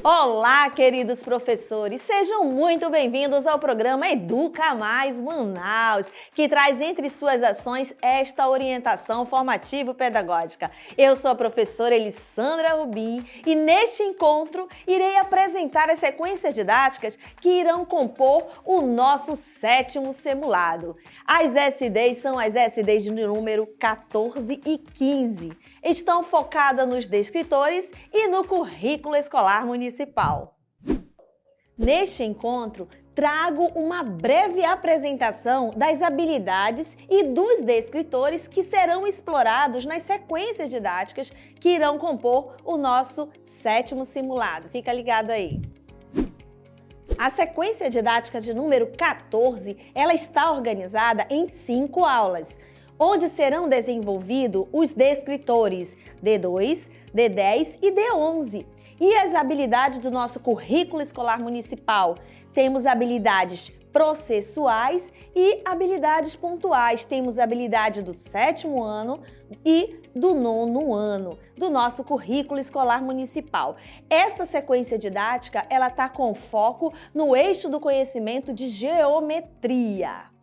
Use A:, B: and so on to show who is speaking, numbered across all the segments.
A: Olá, queridos professores! Sejam muito bem-vindos ao programa Educa Mais Manaus, que traz entre suas ações esta orientação formativa-pedagógica. Eu sou a professora Elissandra Rubim e neste encontro irei apresentar as sequências didáticas que irão compor o nosso 7º simulado. As SDs são as SDs de número 14 e 15. Estão focadas nos descritores e no currículo escolar municipal. Neste encontro, trago uma breve apresentação das habilidades e dos descritores que serão explorados nas sequências didáticas que irão compor o nosso 7º simulado. Fica ligado aí! A sequência didática de número 14, ela está organizada em 5 aulas, onde serão desenvolvidos os descritores D2, D10 e D11. E as habilidades do nosso currículo escolar municipal? Temos habilidades processuais e habilidades pontuais. Temos habilidade do 7º ano e do 9º ano do nosso currículo escolar municipal. Essa sequência didática, ela está com foco no eixo do conhecimento de geometria.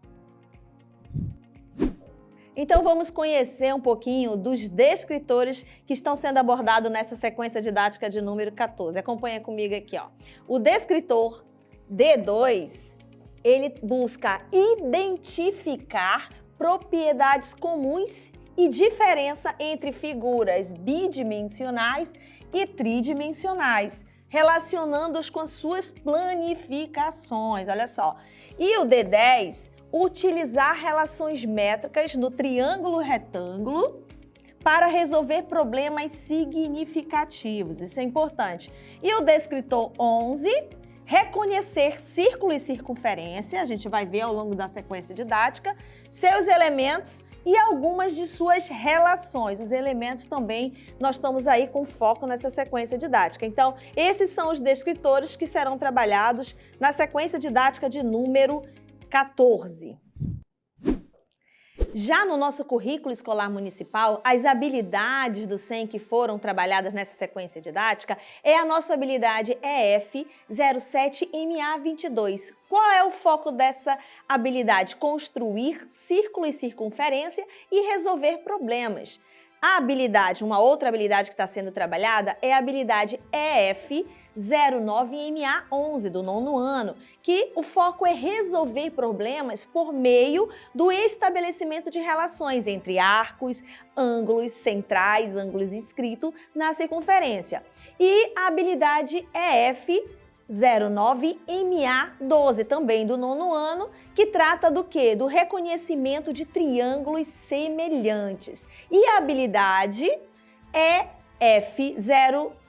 A: Então vamos conhecer um pouquinho dos descritores que estão sendo abordados nessa sequência didática de número 14. Acompanha comigo aqui, ó. O descritor D2, ele busca identificar propriedades comuns e diferença entre figuras bidimensionais e tridimensionais, relacionando-os com as suas planificações, olha só. E o D10, utilizar relações métricas no triângulo retângulo para resolver problemas significativos. Isso é importante. E o descritor 11, reconhecer círculo e circunferência, a gente vai ver ao longo da sequência didática, seus elementos e algumas de suas relações. Os elementos também, nós estamos aí com foco nessa sequência didática. Então, esses são os descritores que serão trabalhados na sequência didática de número 14. Já no nosso currículo escolar municipal, as habilidades do SEM que foram trabalhadas nessa sequência didática é a nossa habilidade EF 07MA22. Qual é o foco dessa habilidade? Construir círculo e circunferência e resolver problemas. A habilidade, uma outra habilidade que está sendo trabalhada é a habilidade EF 09MA11 do 9º ano, que o foco é resolver problemas por meio do estabelecimento de relações entre arcos, ângulos centrais, ângulos inscritos na circunferência. E a habilidade EF 09MA12, também do 9º ano, que trata do quê? Do reconhecimento de triângulos semelhantes. E a habilidade EF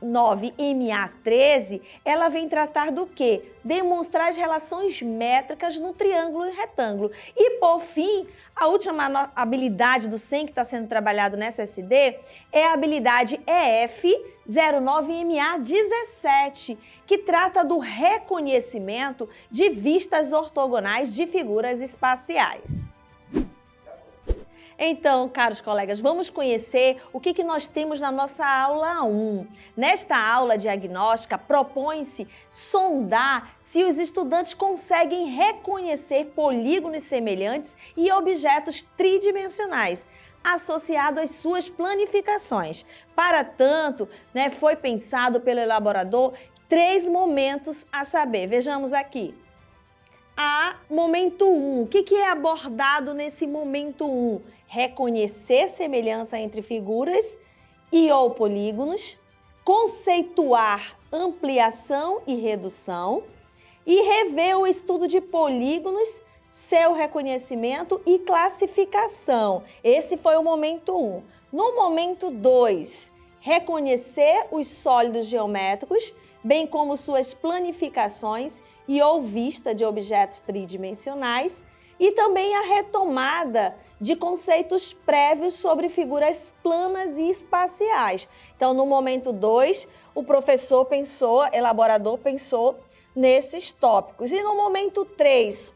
A: 09MA13, ela vem tratar do quê? Demonstrar as relações métricas no triângulo e retângulo. E, por fim, a última habilidade do SEM que está sendo trabalhado nessa SD é a habilidade EF 09MA17, que trata do reconhecimento de vistas ortogonais de figuras espaciais. Então, caros colegas, vamos conhecer o que nós temos na nossa aula 1. Nesta aula diagnóstica, propõe-se sondar se os estudantes conseguem reconhecer polígonos semelhantes e objetos tridimensionais, associado às suas planificações. Para tanto, foi pensado pelo elaborador 3 momentos a saber. Vejamos aqui. Momento 1. O que é abordado nesse momento 1? Reconhecer semelhança entre figuras e ou polígonos, conceituar ampliação e redução e rever o estudo de polígonos, seu reconhecimento e classificação. Esse foi o momento 1. No momento 2, reconhecer os sólidos geométricos, bem como suas planificações e ou vista de objetos tridimensionais, e também a retomada de conceitos prévios sobre figuras planas e espaciais. Então, no momento 2, o elaborador pensou nesses tópicos. E no momento 3,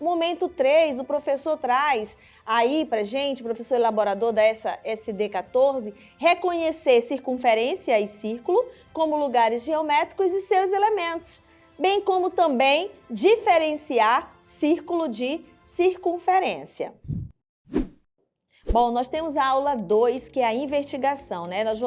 A: o professor traz aí pra gente, o professor elaborador dessa SD14, reconhecer circunferência e círculo como lugares geométricos e seus elementos, bem como também diferenciar círculo de circunferência. Bom, nós temos a aula 2, que é a investigação, né? Nós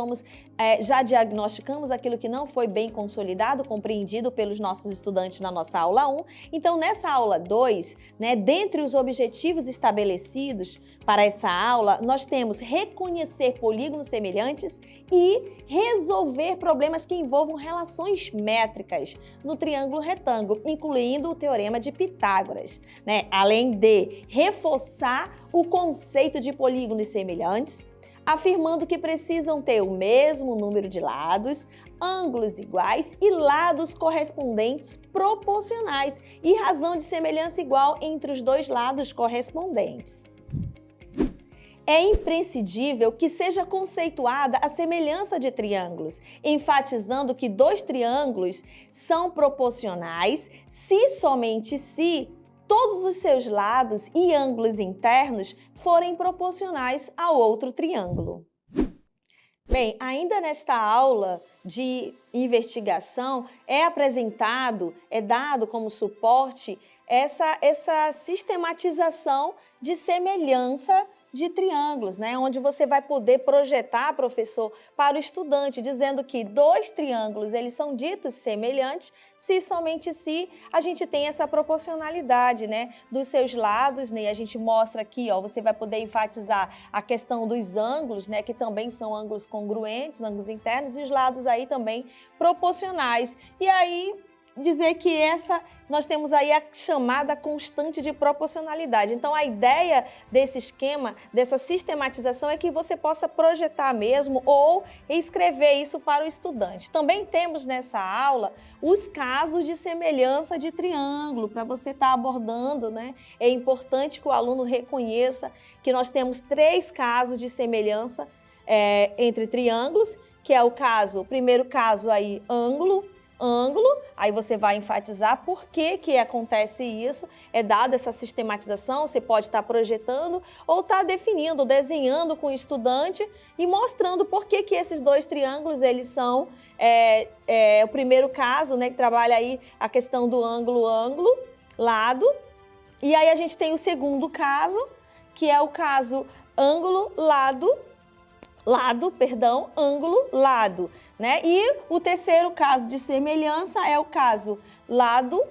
A: já diagnosticamos aquilo que não foi bem consolidado, compreendido pelos nossos estudantes na nossa aula 1. Então, nessa aula 2, né, dentre os objetivos estabelecidos para essa aula, nós temos reconhecer polígonos semelhantes e resolver problemas que envolvam relações métricas no triângulo retângulo, incluindo o teorema de Pitágoras, né? Além de reforçar o conceito de polígonos semelhantes, afirmando que precisam ter o mesmo número de lados, ângulos iguais e lados correspondentes proporcionais e razão de semelhança igual entre os dois lados correspondentes. É imprescindível que seja conceituada a semelhança de triângulos, enfatizando que dois triângulos são proporcionais se somente se todos os seus lados e ângulos internos forem proporcionais ao outro triângulo. Bem, ainda nesta aula de investigação é dado como suporte essa sistematização de semelhança de triângulos, né? Onde você vai poder projetar, professor, para o estudante, dizendo que dois triângulos eles são ditos semelhantes se somente se a gente tem essa proporcionalidade, né, dos seus lados, né? E a gente mostra aqui, ó, você vai poder enfatizar a questão dos ângulos, né, que também são ângulos congruentes, ângulos internos, e os lados aí também proporcionais. E aí dizer que nós temos aí a chamada constante de proporcionalidade. Então, a ideia desse esquema, dessa sistematização, é que você possa projetar mesmo ou escrever isso para o estudante. Também temos nessa aula os casos de semelhança de triângulo, para você estar abordando, né? É importante que o aluno reconheça que nós temos 3 casos de semelhança entre triângulos, que é o primeiro caso aí, ângulo, aí você vai enfatizar por que acontece isso, é dada essa sistematização, você pode estar projetando ou estar definindo, desenhando com o estudante e mostrando por que esses dois triângulos, eles são, o primeiro caso, né, que trabalha aí a questão do ângulo, lado, e aí a gente tem o segundo caso, que é o caso ângulo, ângulo, lado, né? E o terceiro caso de semelhança é o caso lado,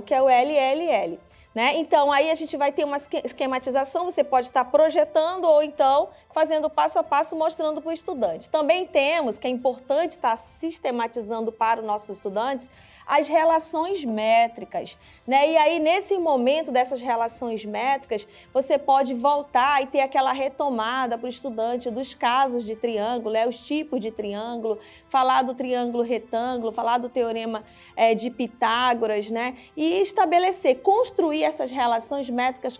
A: que é o LLL, né? Então, aí a gente vai ter uma esquematização, você pode estar projetando ou então fazendo passo a passo, mostrando para o estudante. Também temos, que é importante estar sistematizando para os nossos estudantes, as relações métricas, né? E aí, nesse momento dessas relações métricas, você pode voltar e ter aquela retomada para o estudante dos casos de triângulo, né? Os tipos de triângulo, falar do triângulo retângulo, falar do teorema de Pitágoras, né? E estabelecer, construir essas relações métricas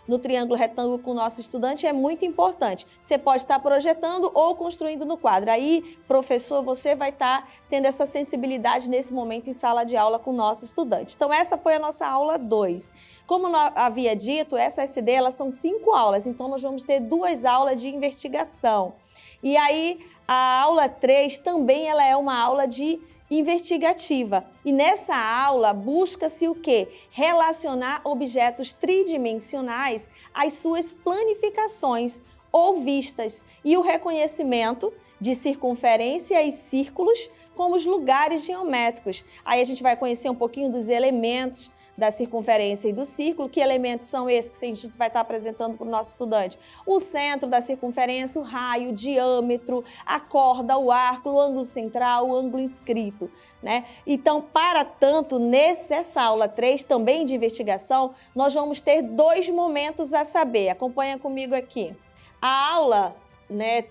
A: no triângulo retângulo com o nosso estudante é muito importante. Você pode estar projetando ou construindo no quadro. Aí, professor, você vai estar tendo essa sensibilidade nesse momento em sala de aula com o nosso estudante. Então, essa foi a nossa aula 2. Como eu havia dito, essa SD, elas são 5 aulas, então nós vamos ter 2 aulas de investigação. E aí, a aula 3 também ela é uma aula de investigativa. E nessa aula, busca-se o quê? Relacionar objetos tridimensionais às suas planificações ou vistas e o reconhecimento de circunferência e círculos como os lugares geométricos. Aí a gente vai conhecer um pouquinho dos elementos da circunferência e do círculo. Que elementos são esses que a gente vai estar apresentando para o nosso estudante? O centro da circunferência, o raio, o diâmetro, a corda, o arco, o ângulo central, o ângulo inscrito, né? Então, para tanto, nessa aula 3, também de investigação, nós vamos ter 2 momentos a saber. Acompanha comigo aqui. A aula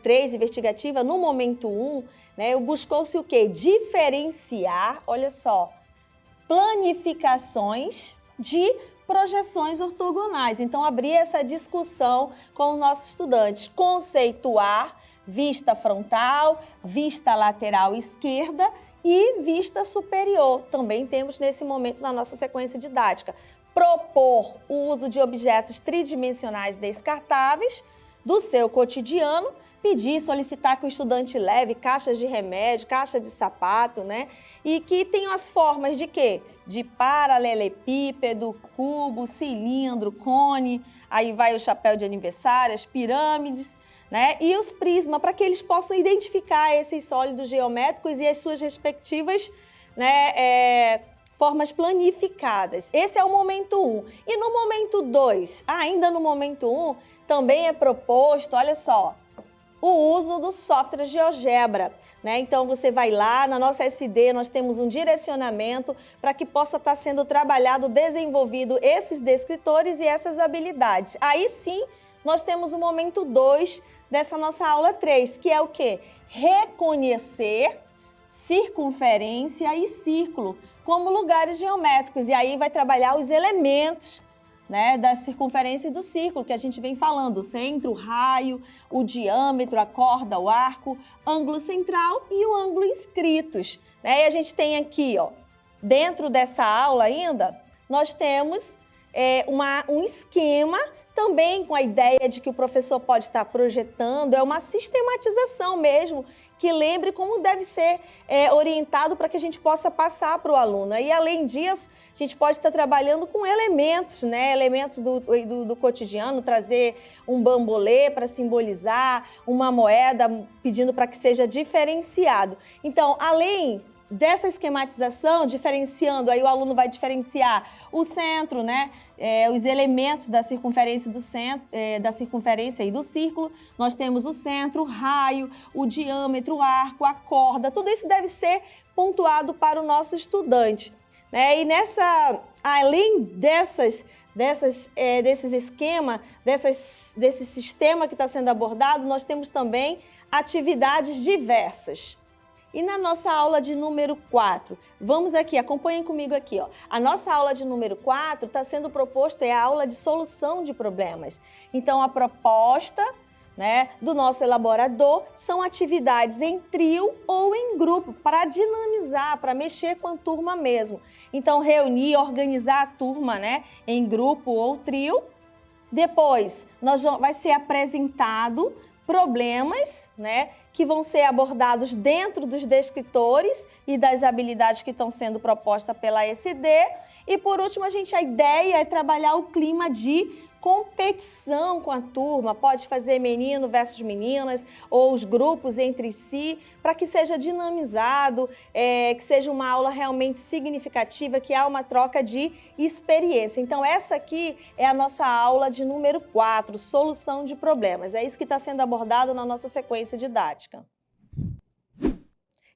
A: 3, investigativa, no momento 1, né, buscou-se o quê? Diferenciar, olha só, planificações de projeções ortogonais. Então, abrir essa discussão com os nossos estudantes. Conceituar vista frontal, vista lateral esquerda e vista superior. Também temos nesse momento na nossa sequência didática. Propor o uso de objetos tridimensionais descartáveis do seu cotidiano, pedir, solicitar que o estudante leve caixas de remédio, caixa de sapato, né? E que tenham as formas de quê? De paralelepípedo, cubo, cilindro, cone, aí vai o chapéu de aniversário, as pirâmides, né? E os prismas, para que eles possam identificar esses sólidos geométricos e as suas respectivas, né, formas planificadas. Esse é o momento 1. E no momento 2, ainda no momento 1, também é proposto, olha só, o uso do software GeoGebra, né? Então você vai lá, na nossa SD nós temos um direcionamento para que possa estar sendo trabalhado, desenvolvido esses descritores e essas habilidades. Aí sim, nós temos o momento 2 dessa nossa aula 3, que é o quê? Reconhecer circunferência e círculo como lugares geométricos. E aí vai trabalhar os elementos, né, da circunferência e do círculo, que a gente vem falando, o centro, o raio, o diâmetro, a corda, o arco, ângulo central e o ângulo inscritos. Né? E a gente tem aqui, ó, dentro dessa aula ainda, nós temos um esquema também com a ideia de que o professor pode estar projetando, é uma sistematização mesmo, que lembre como deve ser orientado para que a gente possa passar para o aluno. E além disso, a gente pode estar trabalhando com elementos, né? Elementos do cotidiano, trazer um bambolê para simbolizar, uma moeda pedindo para que seja diferenciado. Então, além dessa esquematização, diferenciando, aí o aluno vai diferenciar o centro, né? Os elementos da circunferência do centro, da circunferência e do círculo. Nós temos o centro, o raio, o diâmetro, o arco, a corda. Tudo isso deve ser pontuado para o nosso estudante, né? E além desses esquemas, desse sistema que está sendo abordado, nós temos também atividades diversas. E na nossa aula de número 4, vamos aqui, acompanhem comigo aqui, ó. A nossa aula de número 4 está sendo proposto, a aula de solução de problemas. Então, a proposta, né, do nosso elaborador são atividades em trio ou em grupo, para dinamizar, para mexer com a turma mesmo. Então, reunir, organizar a turma, né, em grupo ou trio. Depois, vai ser apresentado problemas, né, que vão ser abordados dentro dos descritores e das habilidades que estão sendo propostas pela SD. E por último, a ideia é trabalhar o clima de competição com a turma, pode fazer menino versus meninas ou os grupos entre si, para que seja dinamizado, que seja uma aula realmente significativa, que há uma troca de experiência. Então essa aqui é a nossa aula de número 4, solução de problemas. É isso que está sendo abordado na nossa sequência didática.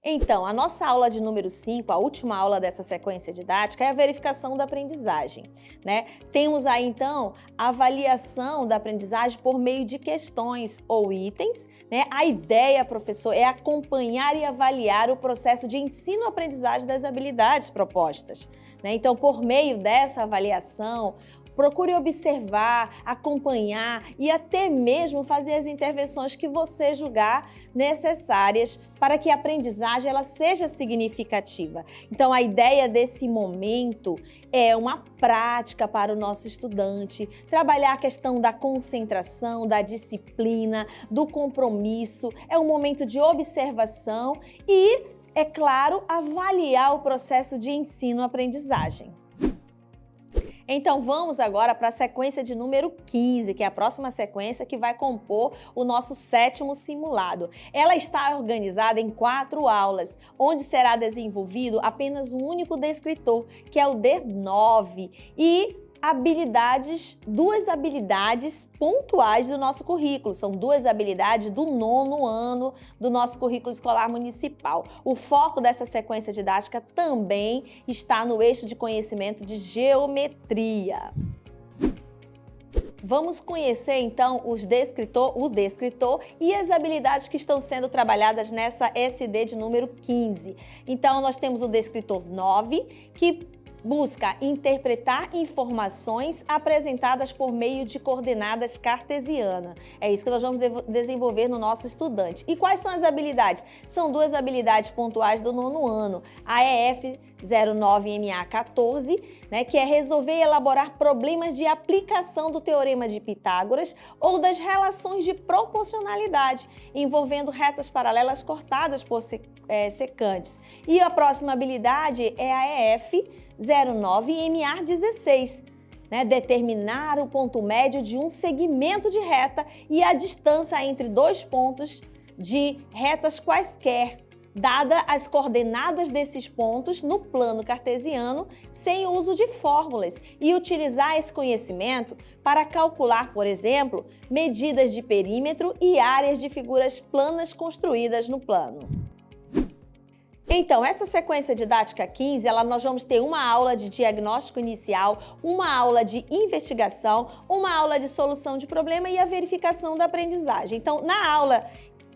A: Então, a nossa aula de número 5, a última aula dessa sequência didática, é a verificação da aprendizagem, né? Temos aí, então, a avaliação da aprendizagem por meio de questões ou itens, né? A ideia, professor, é acompanhar e avaliar o processo de ensino-aprendizagem das habilidades propostas, né? Então, por meio dessa avaliação, procure observar, acompanhar e até mesmo fazer as intervenções que você julgar necessárias para que a aprendizagem ela seja significativa. Então, a ideia desse momento é uma prática para o nosso estudante, trabalhar a questão da concentração, da disciplina, do compromisso, é um momento de observação e, é claro, avaliar o processo de ensino-aprendizagem. Então, vamos agora para a sequência de número 15, que é a próxima sequência que vai compor o nosso 7º simulado. Ela está organizada em 4 aulas, onde será desenvolvido apenas um único descritor, que é o D9, e duas habilidades pontuais do nosso currículo. São 2 habilidades do 9º ano do nosso currículo escolar municipal. O foco dessa sequência didática também está no eixo de conhecimento de geometria. Vamos conhecer, então, o descritor e as habilidades que estão sendo trabalhadas nessa SD de número 15. Então, nós temos o descritor 9, que busca interpretar informações apresentadas por meio de coordenadas cartesianas. É isso que nós vamos desenvolver no nosso estudante. E quais são as habilidades? São duas habilidades pontuais do 9º ano. A EF 09MA14, né, que é resolver e elaborar problemas de aplicação do Teorema de Pitágoras ou das relações de proporcionalidade, envolvendo retas paralelas cortadas por secantes. E a próxima habilidade é a EF 09MA16, né, determinar o ponto médio de um segmento de reta e a distância entre dois pontos de retas quaisquer, dada as coordenadas desses pontos no plano cartesiano, sem o uso de fórmulas, e utilizar esse conhecimento para calcular, por exemplo, medidas de perímetro e áreas de figuras planas construídas no plano. Então, essa sequência didática 15, nós vamos ter uma aula de diagnóstico inicial, uma aula de investigação, uma aula de solução de problema e a verificação da aprendizagem. Então, na aula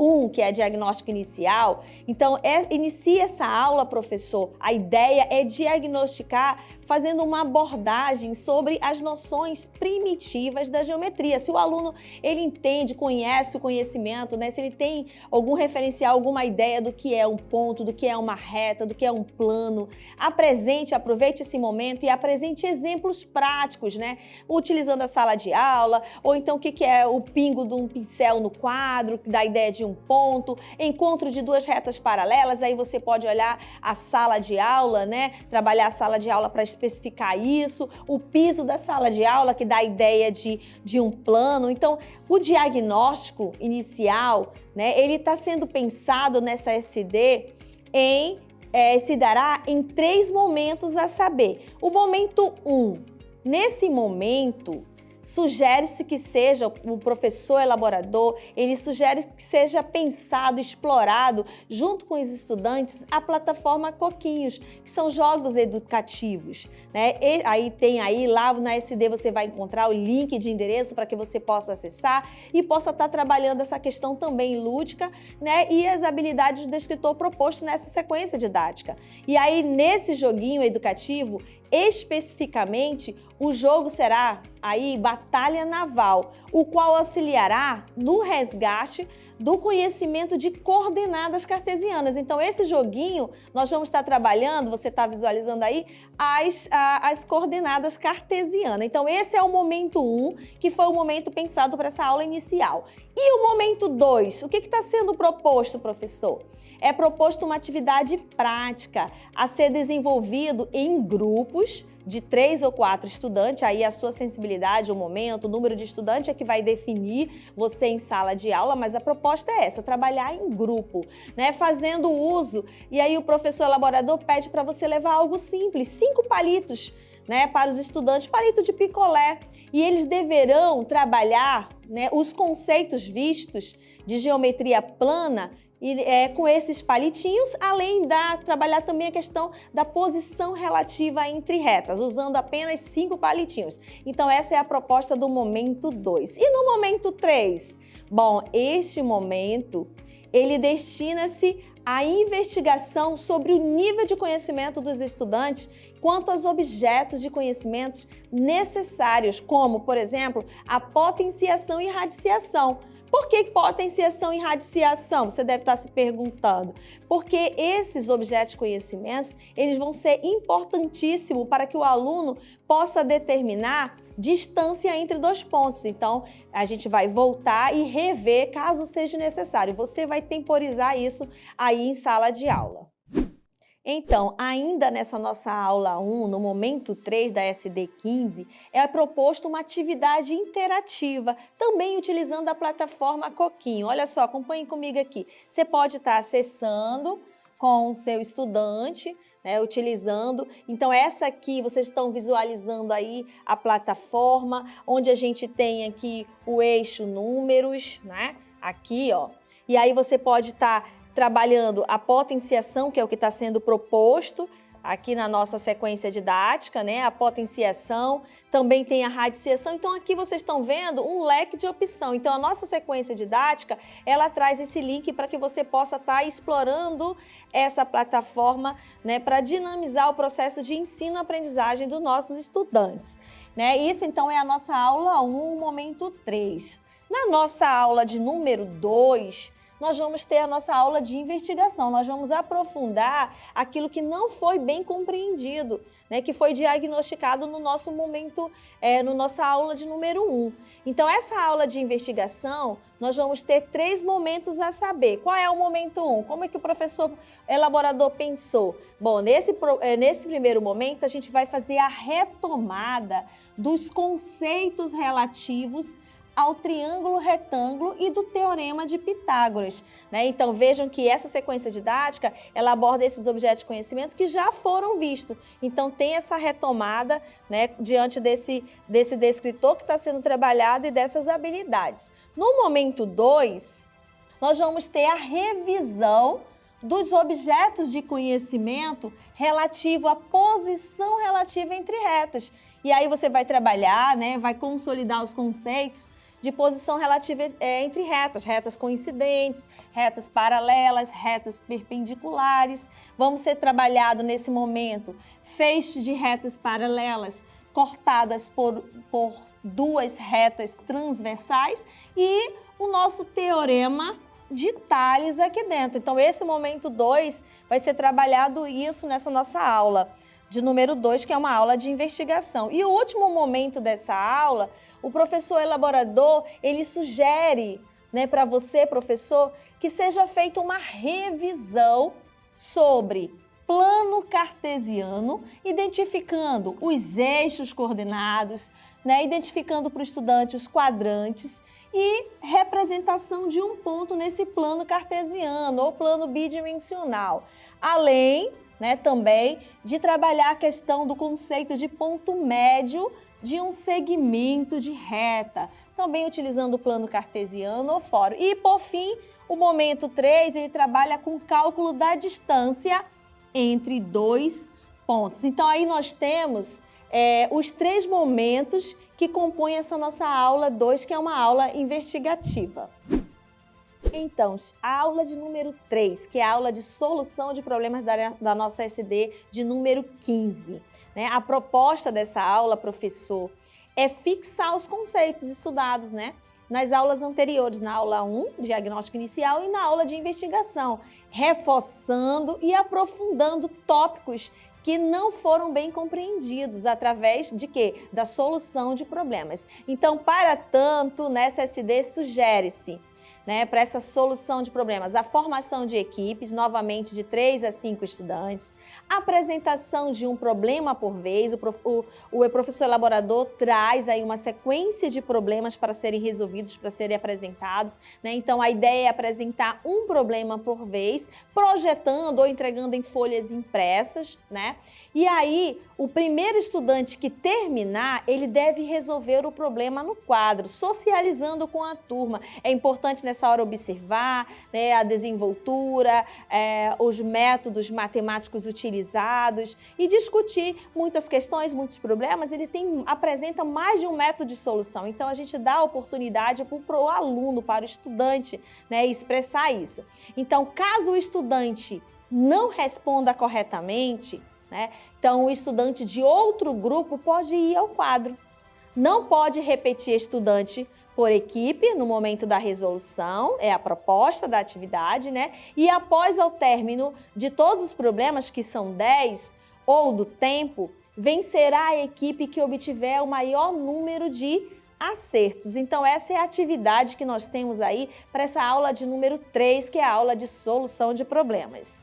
A: 1, que é diagnóstico inicial, então inicia essa aula, professor. A ideia é diagnosticar fazendo uma abordagem sobre as noções primitivas da geometria. Se o aluno ele entende, conhece o conhecimento, né? Se ele tem algum referencial, alguma ideia do que é um ponto, do que é uma reta, do que é um plano, aproveite esse momento e apresente exemplos práticos, né? Utilizando a sala de aula, ou então o que é o pingo de um pincel no quadro, da ideia de um ponto, encontro de duas retas paralelas, aí você pode olhar a sala de aula, né? Trabalhar a sala de aula para especificar isso, o piso da sala de aula, que dá a ideia de um plano. Então, o diagnóstico inicial, né? Ele está sendo pensado nessa SD se dará em 3 momentos a saber. O momento 1, nesse momento, sugere-se que seja o professor elaborador, ele sugere que seja pensado, explorado, junto com os estudantes, a plataforma Coquinhos, que são jogos educativos, né? E aí lá na SD você vai encontrar o link de endereço para que você possa acessar e possa estar trabalhando essa questão também lúdica, né? E as habilidades do descritor proposto nessa sequência didática. E aí, nesse joguinho educativo, especificamente, o jogo será aí Batalha Naval, o qual auxiliará no resgate do conhecimento de coordenadas cartesianas. Então, esse joguinho, nós vamos estar trabalhando, você está visualizando aí, as coordenadas cartesianas. Então, esse é o momento 1, que foi o momento pensado para essa aula inicial. E o momento 2, o que está sendo proposto, professor? É proposto uma atividade prática a ser desenvolvido em grupos de 3 ou 4 estudantes, aí a sua sensibilidade, o momento, o número de estudantes é que vai definir você em sala de aula, mas a proposta é essa, trabalhar em grupo, né, fazendo uso, e aí o professor elaborador pede para você levar algo simples, 5 palitos, né, para os estudantes, palito de picolé, e eles deverão trabalhar, né, os conceitos vistos de geometria plana com esses palitinhos, além de trabalhar também a questão da posição relativa entre retas, usando apenas 5 palitinhos. Então, essa é a proposta do momento 2. E no momento 3? Bom, este momento, ele destina-se à investigação sobre o nível de conhecimento dos estudantes quanto aos objetos de conhecimentos necessários, como, por exemplo, a potenciação e radiciação. Por que potenciação e radiciação? Você deve estar se perguntando. Porque esses objetos de conhecimentos, eles vão ser importantíssimos para que o aluno possa determinar distância entre 2 pontos. Então, a gente vai voltar e rever caso seja necessário. Você vai temporizar isso aí em sala de aula. Então, ainda nessa nossa aula 1, no momento 3 da SD15, é proposto uma atividade interativa, também utilizando a plataforma Coquinho. Olha só, acompanhe comigo aqui. Você pode estar acessando com o seu estudante, né, utilizando. Então, essa aqui, vocês estão visualizando aí a plataforma, onde a gente tem aqui o eixo números, né? Aqui, ó. E aí você pode estar trabalhando a potenciação, que é o que está sendo proposto, aqui na nossa sequência didática, né? A potenciação, também tem a radiciação. Então, aqui vocês estão vendo um leque de opção. Então, a nossa sequência didática, ela traz esse link para que você possa estar explorando essa plataforma, né? Para dinamizar o processo de ensino-aprendizagem dos nossos estudantes, né? Isso, então, é a nossa aula 1, momento 3. Na nossa aula de número 2, nós vamos ter a nossa aula de investigação, nós vamos aprofundar aquilo que não foi bem compreendido, né, que foi diagnosticado no nosso momento, no nossa aula de número 1. Então, essa aula de investigação, nós vamos ter 3 momentos a saber. Qual é o momento 1? Como é que o professor elaborador pensou? Bom, nesse primeiro momento, a gente vai fazer a retomada dos conceitos relativos ao triângulo retângulo e do teorema de Pitágoras, né? Então, vejam que essa sequência didática, ela aborda esses objetos de conhecimento que já foram vistos. Então, tem essa retomada, né, diante desse descritor que está sendo trabalhado e dessas habilidades. No momento 2, nós vamos ter a revisão dos objetos de conhecimento relativo à posição relativa entre retas. E aí você vai trabalhar, né, vai consolidar os conceitos de posição relativa entre retas, retas coincidentes, retas paralelas, retas perpendiculares. Vamos ser trabalhado nesse momento feixes de retas paralelas cortadas por 2 retas transversais e o nosso teorema de Tales aqui dentro. Então, esse momento 2 vai ser trabalhado isso nessa nossa aula de número 2, que é uma aula de investigação. E o último momento dessa aula, o professor elaborador, ele sugere, né, para você, professor, que seja feita uma revisão sobre plano cartesiano, identificando os eixos coordenados, né, identificando para o estudante os quadrantes e representação de um ponto nesse plano cartesiano ou plano bidimensional. Além, né, também de trabalhar a questão do conceito de ponto médio de um segmento de reta, também utilizando o plano cartesiano ou fórum. E, por fim, o momento 3, ele trabalha com o cálculo da distância entre 2 pontos. Então, aí nós temos os 3 momentos que compõem essa nossa aula 2, que é uma aula investigativa. Então, a aula de número 3, que é a aula de solução de problemas da nossa SD de número 15. Né? A proposta dessa aula, professor, é fixar os conceitos estudados, né, nas aulas anteriores, na aula 1, diagnóstico inicial, e na aula de investigação, reforçando e aprofundando tópicos que não foram bem compreendidos através de quê? Da solução de problemas. Então, para tanto, nessa SD sugere-se, né, para essa solução de problemas, a formação de equipes, novamente de 3 a 5 estudantes, a apresentação de um problema por vez, o professor elaborador traz aí uma sequência de problemas para serem resolvidos, para serem apresentados, né? Então, a ideia é apresentar um problema por vez, projetando ou entregando em folhas impressas, né? E aí, o primeiro estudante que terminar, ele deve resolver o problema no quadro, socializando com a turma. É importante nessa hora observar, né, a desenvoltura, os métodos matemáticos utilizados e discutir muitas questões, muitos problemas. Ele apresenta mais de um método de solução. Então, a gente dá a oportunidade para o aluno, para o estudante, né, expressar isso. Então, caso o estudante não responda corretamente, né, então o estudante de outro grupo pode ir ao quadro. Não pode repetir estudante por equipe no momento da resolução, é a proposta da atividade, né? E após o término de todos os problemas, que são 10, ou do tempo, vencerá a equipe que obtiver o maior número de acertos. Então, essa é a atividade que nós temos aí para essa aula de número 3, que é a aula de solução de problemas.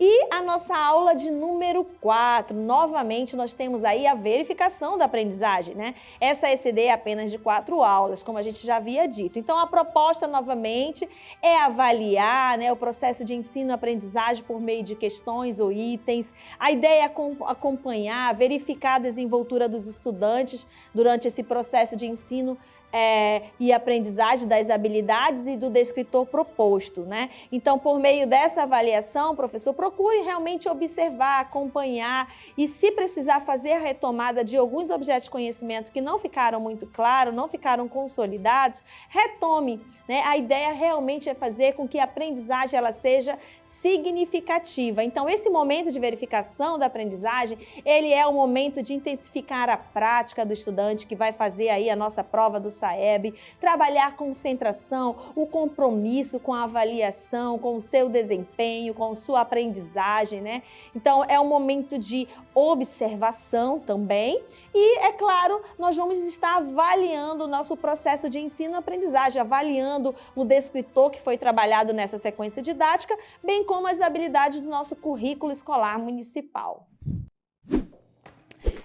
A: E a nossa aula de número 4, novamente nós temos aí a verificação da aprendizagem, né? Essa ECD é apenas de 4 aulas, como a gente já havia dito. Então, a proposta, novamente, é avaliar, né, o processo de ensino-aprendizagem por meio de questões ou itens. A ideia é acompanhar, verificar a desenvoltura dos estudantes durante esse processo de ensino e aprendizagem das habilidades e do descritor proposto, né? Então, por meio dessa avaliação, professor, procure realmente observar, acompanhar e, se precisar fazer a retomada de alguns objetos de conhecimento que não ficaram muito claros, não ficaram consolidados, retome, né? A ideia realmente é fazer com que a aprendizagem ela seja significativa. Então, esse momento de verificação da aprendizagem, ele é o momento de intensificar a prática do estudante que vai fazer aí a nossa prova do SAEB, trabalhar a concentração, o compromisso com a avaliação, com o seu desempenho, com sua aprendizagem, né? Então, é um momento de observação também e, é claro, nós vamos estar avaliando o nosso processo de ensino-aprendizagem, avaliando o descritor que foi trabalhado nessa sequência didática, bem como as habilidades do nosso currículo escolar municipal.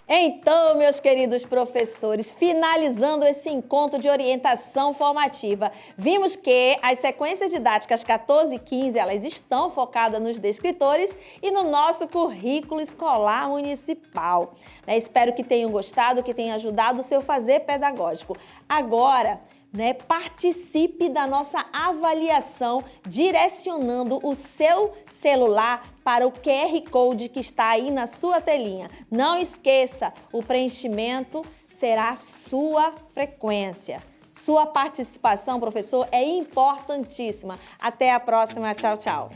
A: Então, meus queridos professores, finalizando esse encontro de orientação formativa, vimos que as sequências didáticas 14 e 15, elas estão focadas nos descritores e no nosso currículo escolar municipal. Espero que tenham gostado, que tenha ajudado o seu fazer pedagógico. Agora, participe da nossa avaliação direcionando o seu celular para o QR Code que está aí na sua telinha. Não esqueça, o preenchimento será sua frequência. Sua participação, professor, é importantíssima. Até a próxima. Tchau, tchau.